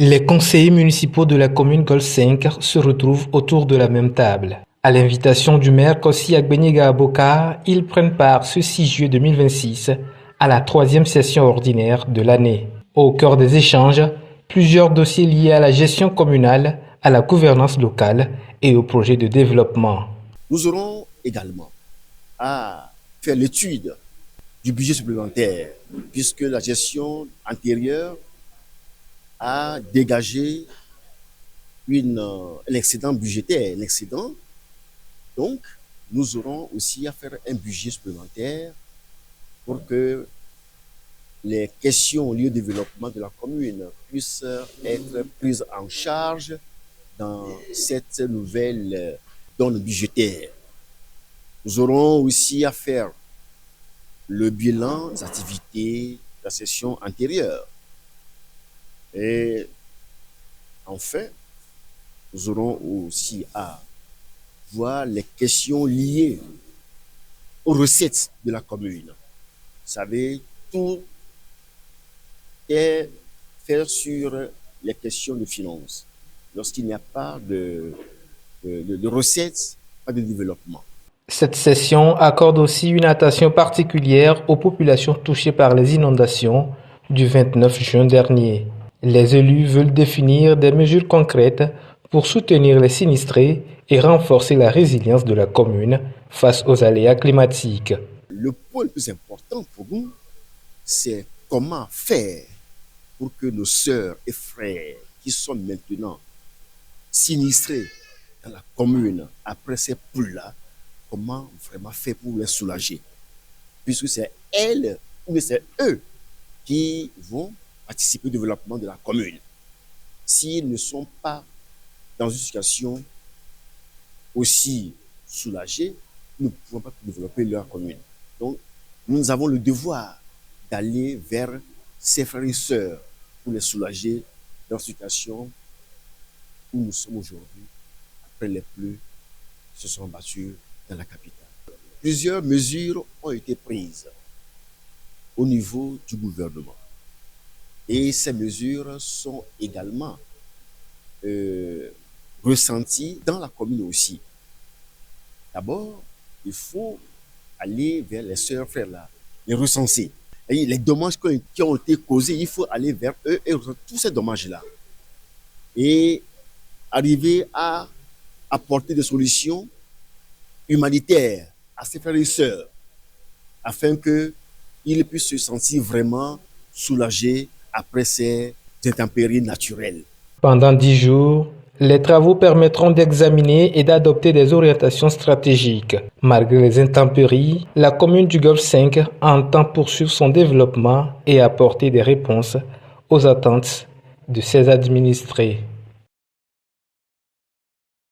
Les conseillers municipaux de la commune Golf 5 se retrouvent autour de la même table. À l'invitation du maire Kossi Agbenega Aboka, ils prennent part ce 6 juillet 2026 à la 3e session ordinaire de l'année. Au cœur des échanges, plusieurs dossiers liés à la gestion communale, à la gouvernance locale et au projet de développement. Nous aurons également à faire l'étude du budget supplémentaire, puisque la gestion antérieure a dégagé l'excédent budgétaire, l'excédent. Donc, nous aurons aussi à faire un budget supplémentaire pour que les questions liées au développement de la commune puissent être prises en charge dans cette nouvelle donne budgétaire. Nous aurons aussi à faire le bilan des activités de la session antérieure. Et enfin, nous aurons aussi à voir les questions liées aux recettes de la commune. Vous savez, tout est fait sur les questions de finances. Lorsqu'il n'y a pas de recettes, pas de développement. Cette session accorde aussi une attention particulière aux populations touchées par les inondations du 29 juin dernier. Les élus veulent définir des mesures concrètes pour soutenir les sinistrés et renforcer la résilience de la commune face aux aléas climatiques. Le point le plus important pour nous, c'est comment faire pour que nos sœurs et frères qui sont maintenant sinistrés dans la commune après ces pluies-là, comment vraiment faire pour les soulager. Puisque c'est elles ou c'est eux qui vont participer au développement de la commune. S'ils ne sont pas dans une situation aussi soulagée, nous ne pouvons pas développer leur commune. Donc, nous avons le devoir d'aller vers ces frères et sœurs pour les soulager dans la situation où nous sommes aujourd'hui, après les pluies qui se sont battues dans la capitale. Plusieurs mesures ont été prises au niveau du gouvernement. Et ces mesures sont également ressenties dans la commune aussi. D'abord, il faut aller vers les sœurs frères là, les recenser. Et les dommages qui ont été causés, il faut aller vers eux et recenser tous ces dommages-là. Et arriver à apporter des solutions humanitaires à ses frères et sœurs, afin qu'ils puissent se sentir vraiment soulagés après ces intempéries naturelles. Pendant 10 jours, les travaux permettront d'examiner et d'adopter des orientations stratégiques. Malgré les intempéries, la commune du Golf 5 entend poursuivre son développement et apporter des réponses aux attentes de ses administrés.